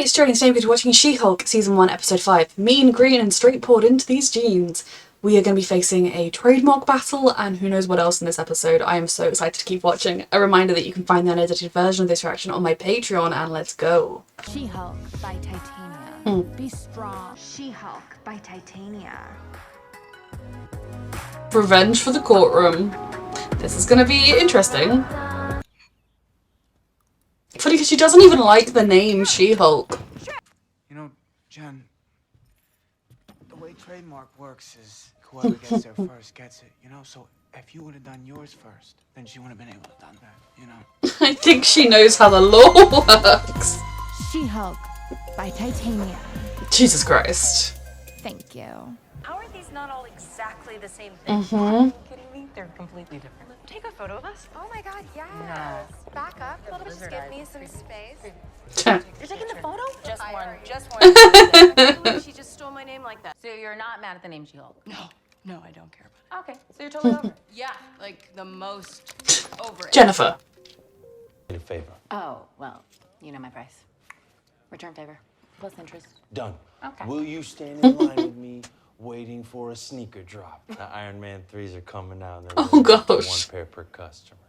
it's Jodie and today we're watching She-Hulk Season 1 Episode 5. Mean, green and straight poured into these jeans. We are going to be facing a trademark battle and who knows what else in this episode. I am so excited to keep watching. A reminder that you can find the unedited version of this reaction on my Patreon, and let's go. She-Hulk by Titania. Be strong. She-Hulk by Titania. Revenge for the courtroom. This is going to be interesting. Funny because she doesn't even like the name She-Hulk. You know, Jen, the way trademark works is whoever gets there first gets it, you know? So if you would have done yours first, then she wouldn't have been able to done that, you know? I think she knows how the law works. She-Hulk by Titania. Jesus Christ. Thank you. How are these not all exactly the same thing? Mm-hmm. Are you kidding me? They're completely different. Take a photo of us. Oh my god, yes. No. Back up a little bit, just give me some space. You're taking the photo? Just one. She just stole my name like that. So you're not mad at the name She-Hulk? No, I don't care about Okay, so you're totally over it. Yeah, like the most over it. Jennifer. A favor. Oh, well, you know my price. Return favor, plus interest. Done. Okay. Will you stand in line with me waiting for a sneaker drop? The Iron Man 3s are coming out. And Oh, gosh. One pair per customer.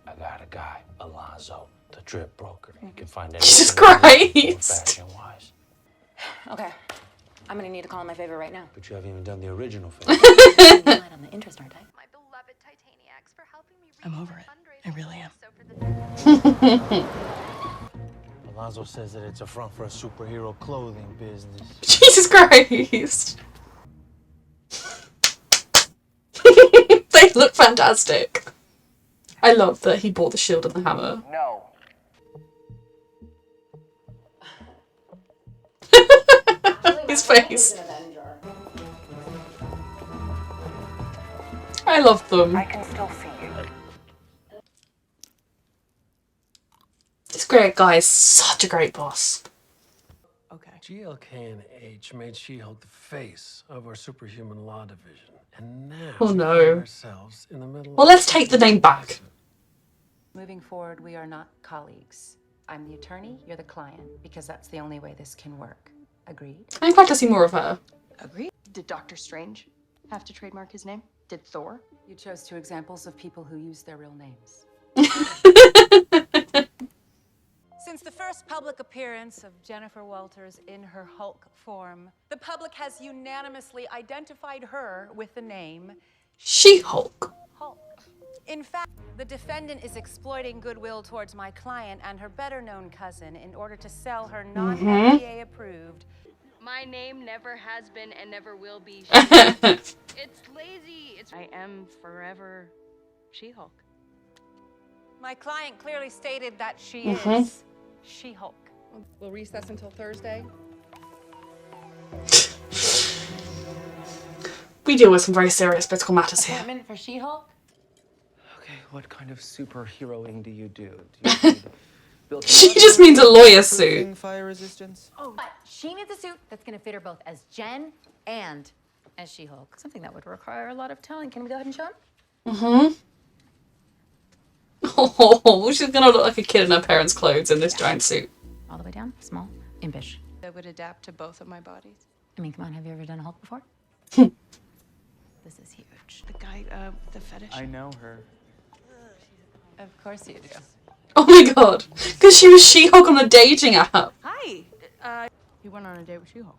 I got a guy, Alonzo, the drip broker. He can find Jesus everything Christ. fashion-wise. Okay, I'm gonna need to call in my favor right now. But you haven't even done the original favor. I'm light on the interest, aren't I? My beloved Titaniacs for helping me reach I'm over my it. fundraising I really goals. am. So for the Alonzo says that it's a front for a superhero clothing business. Jesus Christ. They look fantastic. I love that he bought the shield and the hammer. No. His face. I love them. I can still see you. This great guy is such a great boss. Okay. GLK and H made She-Hulk the face of our superhuman law division. And now Oh, we no. find ourselves in the middle Well, of let's take the name back. Moving forward, we are not colleagues. I'm the attorney, you're the client, because that's the only way this can work. Agreed? I'm glad to see more of her. Agreed. Did Doctor Strange have to trademark his name? Did Thor? You chose two examples of people who use their real names. Since the first public appearance of Jennifer Walters in her Hulk form, the public has unanimously identified her with the name She-Hulk. Hulk. In fact, the defendant is exploiting goodwill towards my client and her better-known cousin in order to sell her non-FDA-approved. My name never has been and never will be. It's lazy. I am forever She-Hulk. My client clearly stated that she is She-Hulk. We'll recess until Thursday. We deal with some very serious political matters here. Appointment for She-Hulk? Okay, what kind of superheroing do you do? Do you need built-in She just means a lawyer suit. fire resistance? Oh, but she needs a suit that's gonna fit her both as Jen and as She-Hulk. Something that would require a lot of talent. Can we go ahead and show him? Oh, she's gonna look like a kid in her parents' clothes in this giant suit. All the way down, small, impish. That would adapt to both of my bodies. I mean, come on, have you ever done a Hulk before? This is huge. The guy with the fetish. I know her. Of course you do. Oh my god. Because she was She-Hulk on the dating app. Hi. You went on a date with She-Hulk.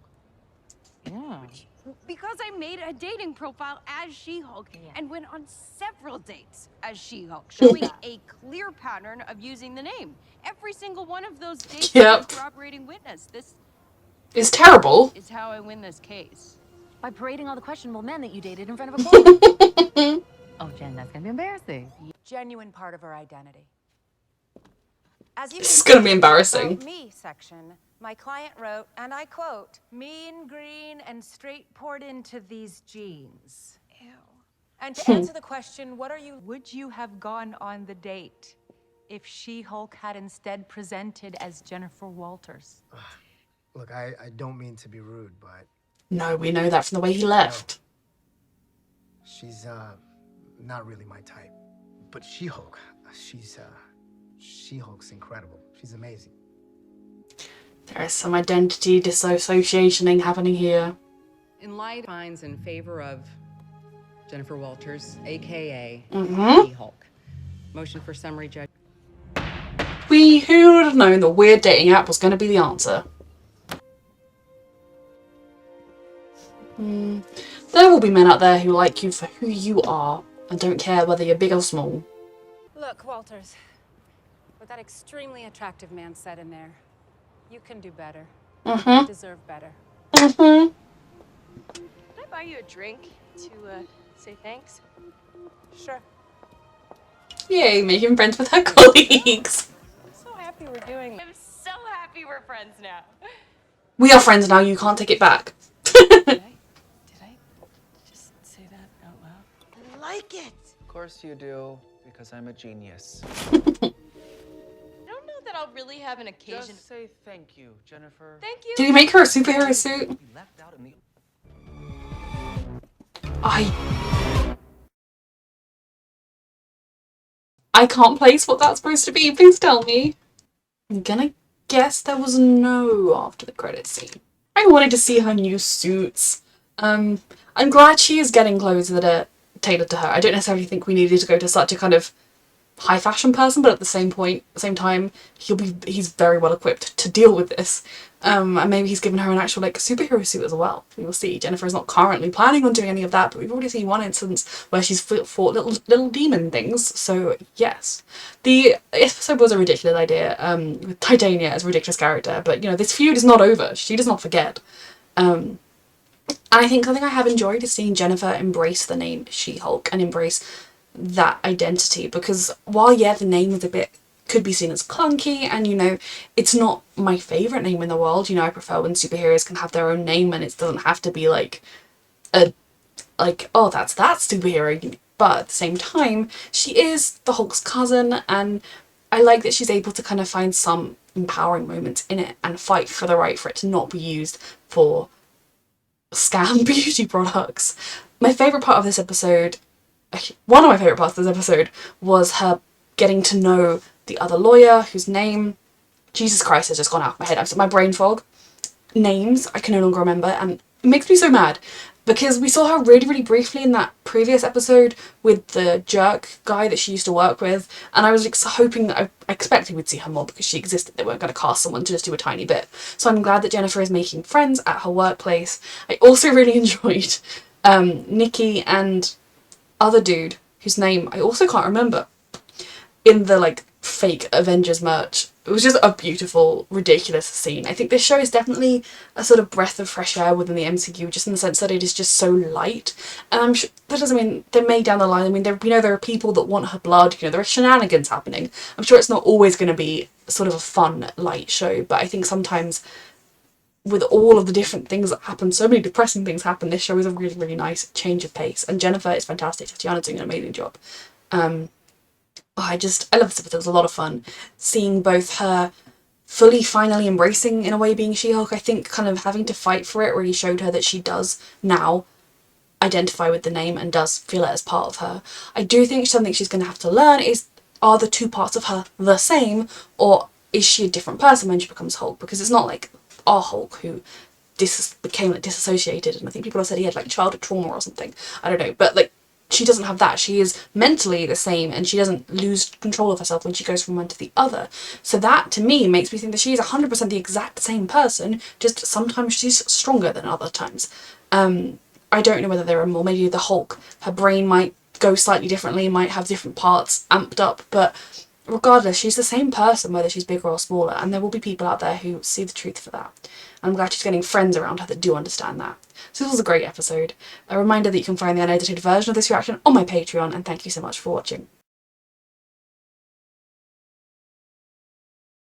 Yeah. Because I made a dating profile as She-Hulk and went on several dates as She-Hulk, showing a clear pattern of using the name. Every single one of those dates Yep. is a corroborating witness. This It's terrible. is how I win this case. By parading all the questionable men that you dated in front of a court. Oh, Jen, that's gonna be embarrassing. Genuine part of her identity. As you This is can gonna be see, embarrassing. About me section, my client wrote, and I quote, mean, green, and straight poured into these jeans. Ew. And to answer the question, would you have gone on the date if She-Hulk had instead presented as Jennifer Walters? Look, I don't mean to be rude, but No, we know that from the way he left. she's not really my type. But She-Hulk, She-Hulk's incredible. She's amazing. There is some identity disassociationing happening here. In light finds in favor of Jennifer Walters, aka She-Hulk. Motion for summary judgment. Who would have known the weird dating app was going to be the answer? There will be men out there who like you for who you are and don't care whether you're big or small. Look, Walters, what that extremely attractive man said in there, you can do better. You deserve better. Can I buy you a drink to say thanks? Sure. Yay, making friends with her colleagues. I'm so happy we're doing this. I'm so happy we're friends now. We are friends now, you can't take it back. Did I just say that out loud? I like it. Of course you do, because I'm a genius. I don't know that I'll really have an occasion. Just say thank you, Jennifer. Thank you. Did he make her a superhero suit? Left out in the... I can't place what that's supposed to be. Please tell me. I'm gonna guess there was no after the credits scene. I wanted to see her new suits. I'm glad she is getting clothes that are tailored to her. I don't necessarily think we needed to go to such a kind of high fashion person, but at the same time, he's very well equipped to deal with this. And maybe he's given her an actual like superhero suit as well. We will see. Jennifer is not currently planning on doing any of that, but we've already seen one instance where she's fought little demon things. So yes, the episode was a ridiculous idea. With Titania as a ridiculous character, but you know this feud is not over. She does not forget. And I think something I have enjoyed is seeing Jennifer embrace the name She-Hulk and embrace that identity, because while yeah the name is a bit could be seen as clunky and you know it's not my favourite name in the world, you know I prefer when superheroes can have their own name and it doesn't have to be like oh that's that superhero, but at the same time she is the Hulk's cousin and I like that she's able to kind of find some empowering moments in it and fight for the right for it to not be used for scam beauty products. My favourite part of this episode, one of my favourite parts of this episode, was her getting to know the other lawyer whose name, Jesus Christ, has just gone out of my head. My brain fog. Names I can no longer remember, and it makes me so mad because we saw her really briefly in that previous episode with the jerk guy that she used to work with, and I was hoping that I expected we'd see her more because she existed. They weren't going to cast someone to just do a tiny bit. So I'm glad that Jennifer is making friends at her workplace. I also really enjoyed Nikki and other dude whose name I also can't remember in the like fake Avengers merch. It was just a beautiful, ridiculous scene. I think this show is definitely a sort of breath of fresh air within the MCU, just in the sense that it is just so light. And I'm sure that doesn't mean there may down the line. I mean, we know there are people that want her blood. You know, there are shenanigans happening. I'm sure it's not always going to be sort of a fun, light show, but I think sometimes with all of the different things that happen, so many depressing things happen, this show is a really nice change of pace. And Jennifer is fantastic. Tatiana's doing an amazing job. I love this episode. It was a lot of fun. Seeing both her finally embracing, in a way, being She-Hulk. I think kind of having to fight for it really showed her that she does now identify with the name and does feel it as part of her. I do think something she's going to have to learn is, are the two parts of her the same, or is she a different person when she becomes Hulk? Because it's not like our Hulk who became like disassociated, and I think people have said he had like childhood trauma or something. I don't know, but like she doesn't have that. She is mentally the same and she doesn't lose control of herself when she goes from one to the other. So that to me makes me think that she is 100% the exact same person, just sometimes she's stronger than other times. I don't know whether there are more. Maybe the Hulk, her brain might go slightly differently, might have different parts amped up, but regardless, she's the same person whether she's bigger or smaller, and there will be people out there who see the truth for that. And I'm glad she's getting friends around her that do understand that. So this was a great episode. A reminder that you can find the unedited version of this reaction on my Patreon, and thank you so much for watching.